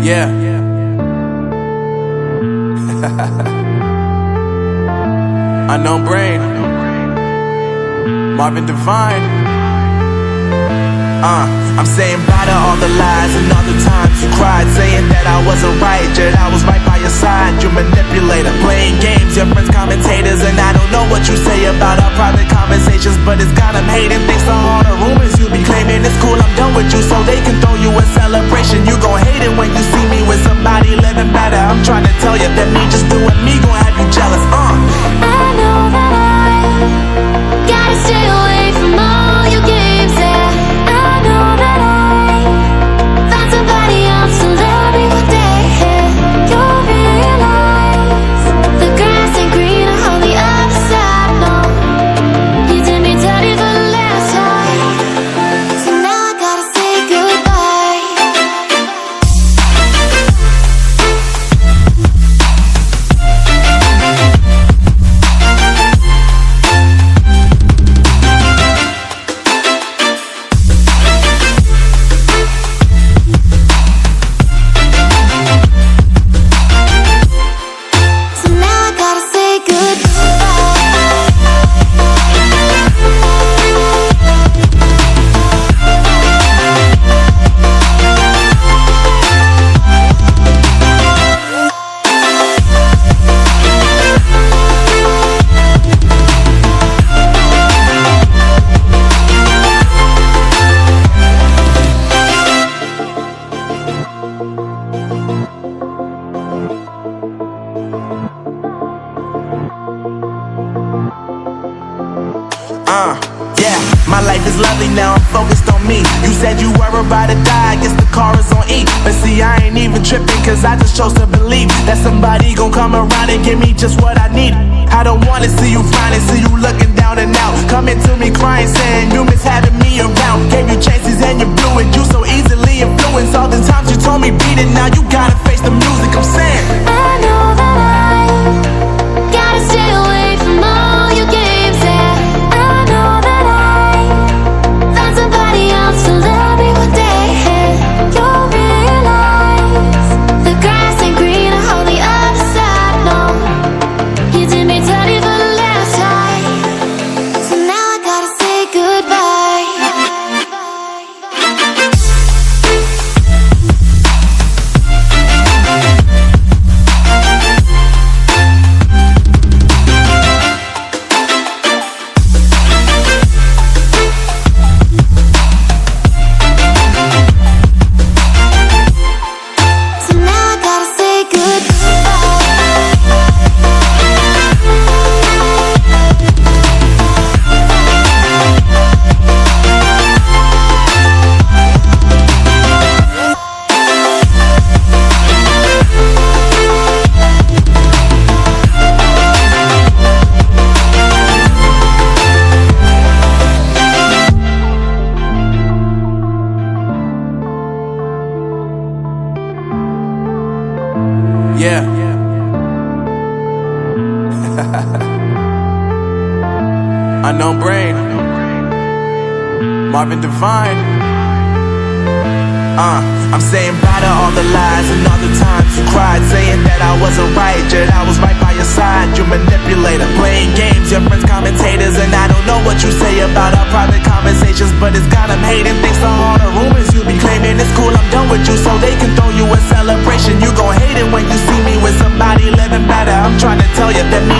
Yeah. Unknown Brain, Marvin Divine. I'm saying bye to all the lies and all the times you cried, saying that I wasn't right, yet I was right by your side. You manipulator, playing games, your friends commentators, and I don't know what you say about our private conversations, but it's got them hating. Thanks to all the rumors you be claiming. It's cool, I'm done with you, so they can throw you a celebration. You gon' hate it when you see me with somebody living better. I'm trying to tell you that me just doing me gon' have you jealous. I know that I gotta stay away from all your games. I know that I found somebody else to love me one day. You'll realize the grass ain't greener on the other side. No, you did me dirty for the last time, so now I gotta say goodbye. So now I gotta say Yeah, my life is lovely now, I'm focused on me. You said you were about to die, I guess the car is on E. But see, I ain't even tripping, cause I just chose to believe that somebody gon' come around and give me just what I need. I don't wanna see you frowning, see you looking down and out, coming to me crying, saying you miss having me around. Gave you chances and you blew it, you so easily influenced. All the times you told me beat it, now you gotta face the music. I'm saying I know that I gotta stay away from all your games. I know that I found somebody else to love me one day. You'll realize the grass ain't greener on the other side. No, you did me dirty for the last time, so now I gotta say goodbye. So now I gotta say yeah. Unknown Brain, Marvin Divine. I'm saying bye to all the lies and all the times you cried, saying that I wasn't right, yet I was right by your side. You manipulator, playing games, your friends commentators, and I don't know what you say about our private conversations, but it's got them hating. Thanks to all the rumors you be claiming. It's cool, I'm done with you, so they can throw you a celebration. You gon' hate it when you see me with somebody living better. I'm trying to tell you that me